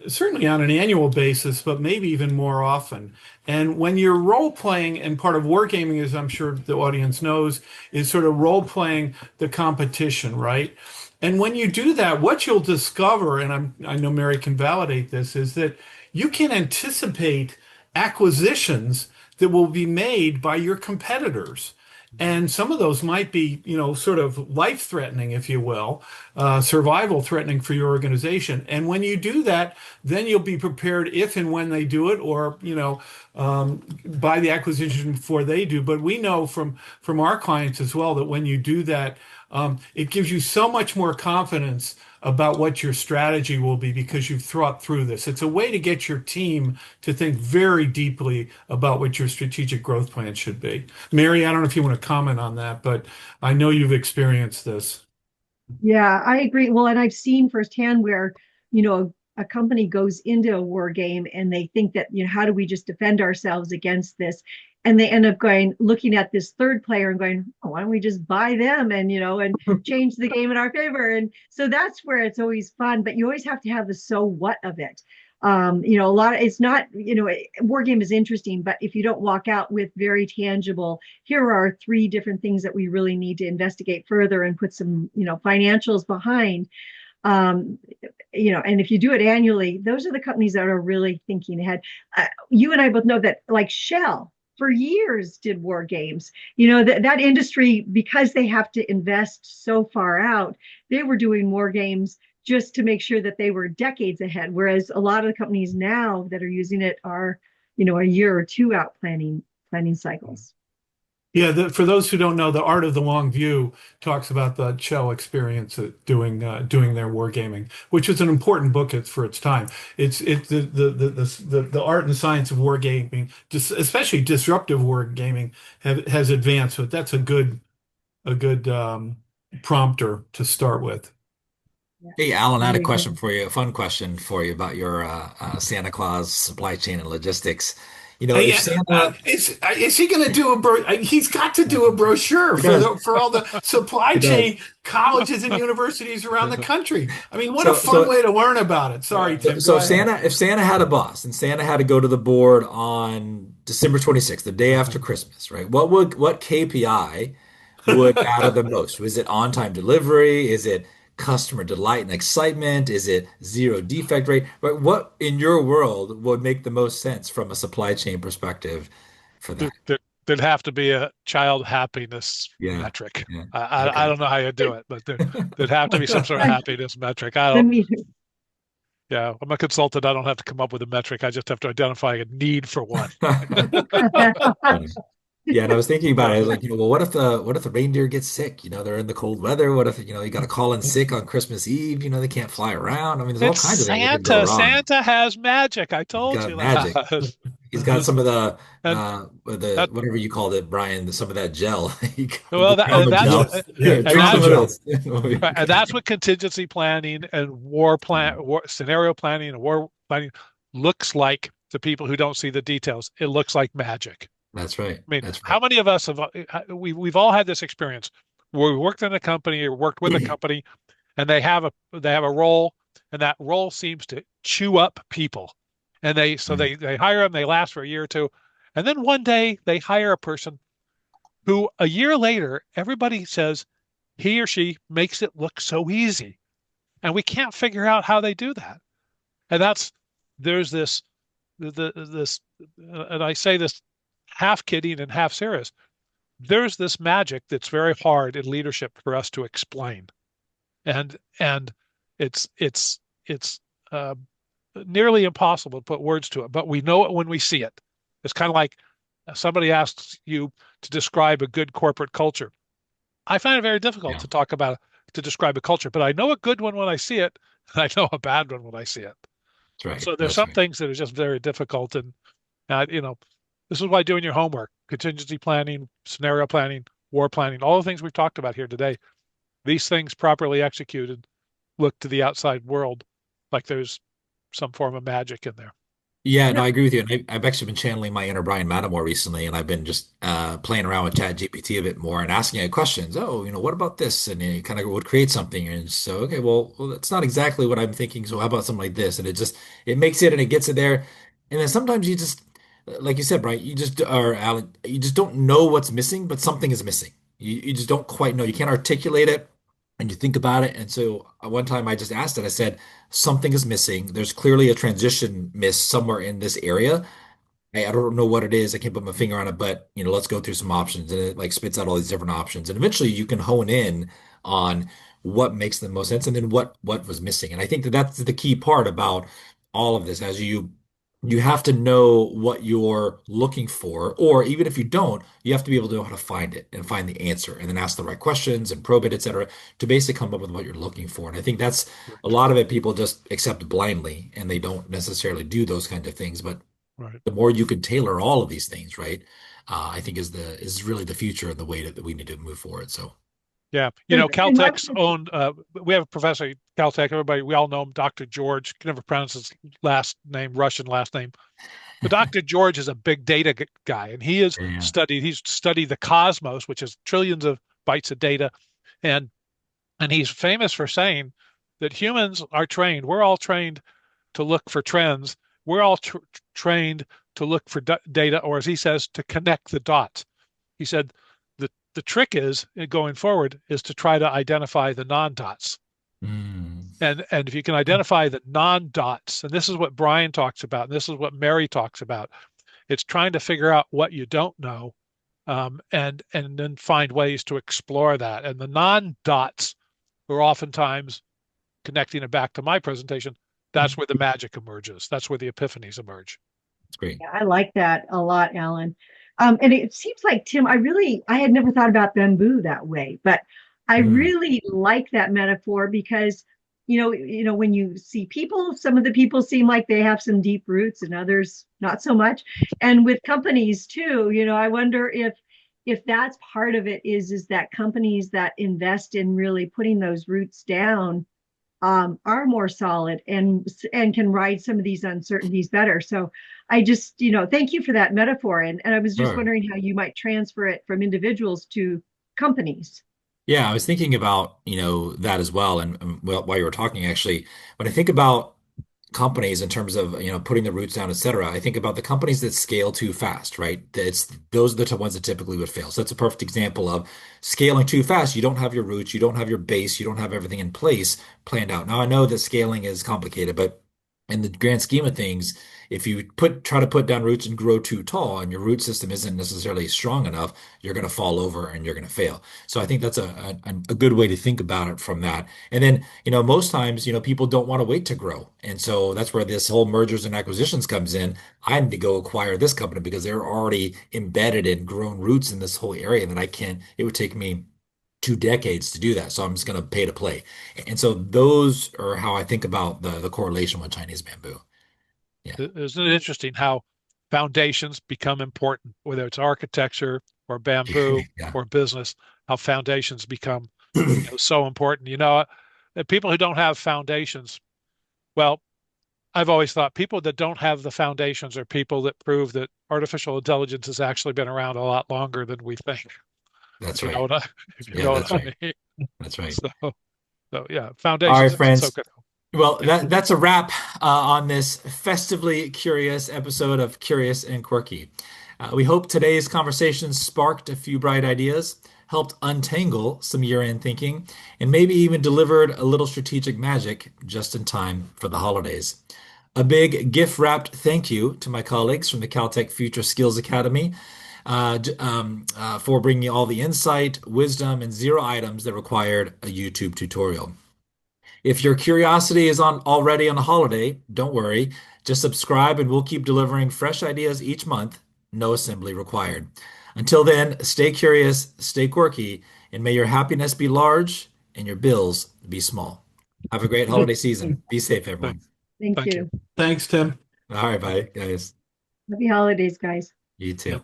certainly on an annual basis, but maybe even more often. And when you're role playing, and part of wargaming, as I'm sure the audience knows, is sort of role playing the competition, right? And when you do that, what you'll discover, and I know Mary can validate this, is that you can anticipate acquisitions that will be made by your competitors. And some of those might be, sort of life threatening, if you will, survival threatening for your organization. And when you do that, then you'll be prepared if and when they do it, or, buy the acquisition before they do. But we know from our clients as well that when you do that, it gives you so much more confidence about what your strategy will be because you've thought through this. It's a way to get your team to think very deeply about what your strategic growth plan should be. Mary, I don't know if you want to comment on that, but I know you've experienced this. Yeah, I agree. Well, and I've seen firsthand where, a company goes into a war game and they think that, how do we just defend ourselves against this? And they end up looking at this third player and going, oh, why don't we just buy them and, and change the game in our favor? And so that's where it's always fun, but you always have to have the so what of it. A lot of it's not, war game is interesting, but if you don't walk out with very tangible, here are three different things that we really need to investigate further and put some, financials behind. Um, and if you do it annually, those are the companies that are really thinking ahead. You and I both know that, like Shell, for years did war games. That industry, because they have to invest so far out, they were doing war games just to make sure that they were decades ahead. Whereas a lot of the companies now that are using it are, a year or two out planning cycles. Yeah, for those who don't know, the art of the long view talks about the Shell experience at doing their wargaming, which is an important book for its time. It's the art and the science of wargaming, especially disruptive wargaming, has advanced. So that's a good prompter to start with. Yeah, Hey, Alan, I I had a question agree. for you, a fun question for you about your Santa Claus supply chain and logistics. If Yeah, Santa, is he going to do he's got to do a brochure he does, for all the supply he does. chain colleges and universities around the country. I mean, what a So, fun so, way to learn about it. Sorry, Tim, so go if ahead. Santa had a boss and Santa had to go to the board on December 26th, the day after Christmas, right? What KPI would matter the most? Was it on-time delivery? Is it customer delight and excitement? Is it zero defect rate? But what in your world would make the most sense from a supply chain perspective for There, that? there, there'd have to be a child happiness Yeah. metric. Yeah. I Okay. don't know how you do it, but there'd have to be some sort of happiness metric. I The don't, meter. yeah, I'm a consultant. I don't have to come up with a metric. I just have to identify a need for one. Funny. Yeah, and I was thinking about it. I was like, well, what if the reindeer gets sick? They're in the cold weather. What if, you got to call in sick on Christmas Eve? They can't fly around. I mean, there's all It's kinds of things that could go Santa. wrong. Santa has magic. I He's told got you magic. that. He's got some of And the that, whatever you called it, Brian, some of that gel. The well, trauma that's gel. Yes, Here, yeah, and drink trauma some that's of what gel. this. We'll be and okay. that's what contingency planning and war scenario planning and war planning looks like to people who don't see the details. It looks like magic. That's right. I mean, That's how right. many of us have we've all had this experience where we worked in a company or worked with a company and they have a role and that role seems to chew up people. And Mm. they hire them, they last for a year or two. And then one day they hire a person who a year later everybody says he or she makes it look so easy. And we can't figure out how they do that. And there's this and I say this half kidding and half serious. There's this magic that's very hard in leadership for us to explain, and it's uh, nearly impossible to put words to it, but we know it when we see it. It's kind of like somebody asks you to describe a good corporate culture. I find it very difficult Yeah. to describe a culture, but I know a good one when I see it, and I know a bad one when I see it. That's right. So there's That's some right. things that are just very difficult, and this is why doing your homework, contingency planning, scenario planning, war planning, all the things we've talked about here today, these things properly executed look to the outside world like there's some form of magic in there. Yeah, no, Yeah. I agree with you. And I've actually been channeling my inner Brian Mattamore recently, and I've been just playing around with ChatGPT a bit more and asking it questions. Oh, what about this? And it kind of would create something. And so, okay, well, that's not exactly what I'm thinking. So how about something like this? And it makes it and it gets it there. And then sometimes you just, like you said, Brian, Alan, you just don't know what's missing, but something is missing. You just don't quite know. You can't articulate it, and you think about it. And so one time I just asked it. I said, something is missing. There's clearly a transition miss somewhere in this area. I don't know what it is. I can't put my finger on it, but let's go through some options. And it like spits out all these different options. And eventually you can hone in on what makes the most sense and then what was missing. And I think that that's the key part about all of this. As you have to know what you're looking for, or even if you don't, you have to be able to know how to find it and find the answer and then ask the right questions and probe it, et cetera, to basically come up with what you're looking for. And I think that's a Right. lot of it people just accept blindly and they don't necessarily do those kinds of things. But Right. the more you can tailor all of these things, right? I think is really the future and the way that we need to move forward. So Yeah. And I Caltech's owned, we have a professor at Caltech, everybody, we all know him, Dr. George, can never pronounce his last name, Russian last name. But Dr. George is a big data guy, and yeah. he's studied the cosmos, which is trillions of bytes of data. And, and he's famous for saying that humans are trained. We're all trained to look for trends. We're all trained to look for data, or as he says, to connect the dots. He said the trick is going forward is to try to identify the non-dots. Mm, And if you can identify the non-dots, and this is what Brian talks about, and this is what Mary talks about, it's trying to figure out what you don't know, and then find ways to explore that. And the non-dots are oftentimes connecting it back to my presentation. That's where the magic emerges. That's where the epiphanies emerge. it's great. Yeah, I like that a lot, Alan. And it seems like Tim, I had never thought about bamboo that way, but I Mm, really like that metaphor because, when you see people, some of the people seem like they have some deep roots and others not so much. And with companies too, I wonder if that's part of it is that companies that invest in really putting those roots down are more solid and can ride some of these uncertainties better. So I just, thank you for that metaphor. And I was just Sure. wondering how you might transfer it from individuals to companies. Yeah, I was thinking about, that as well. And while you were talking, actually, when I think about companies in terms of, putting the roots down, et cetera, I think about the companies that scale too fast, right? Those are the ones that typically would fail. So that's a perfect example of scaling too fast. You don't have your roots, you don't have your base, you don't have everything in place planned out. Now, I know that scaling is complicated, but in the grand scheme of things, if you try to put down roots and grow too tall and your root system isn't necessarily strong enough, you're going to fall over and you're going to fail. So I think that's a good way to think about it from that. And then, most times, people don't want to wait to grow. And so that's where this whole mergers and acquisitions comes in. I need to go acquire this company because they're already embedded and grown roots in this whole area that I can't, it would take me 2 decades to do that. So I'm just going to pay to play. And so those are how I think about the correlation with Chinese bamboo. Yeah. Isn't it interesting how foundations become important, whether it's architecture or bamboo Yeah. or business, how foundations become, so important. People who don't have foundations, well, I've always thought people that don't have the foundations are people that prove that artificial intelligence has actually been around a lot longer than we think. That's If you know right. what I, if you Yeah, know what that's I right. mean. That's right. So yeah, All right, foundations. So friends. good. Well, Yeah. that's a wrap on this festively curious episode of Curious and Quirky. We hope today's conversation sparked a few bright ideas, helped untangle some year-end thinking, and maybe even delivered a little strategic magic just in time for the holidays. A big gift-wrapped thank you to my colleagues from the Caltech Future Skills Academy for bringing all the insight, wisdom, and zero items that required a YouTube tutorial. If your curiosity is on already on a holiday, don't worry. Just subscribe and we'll keep delivering fresh ideas each month. No assembly required. Until then, stay curious, stay quirky, and may your happiness be large and your bills be small. Have a great holiday season. Be safe, Thank, everyone. Thank thank you. you. Thanks, Tim. All right, bye, guys. Happy holidays, guys. You too.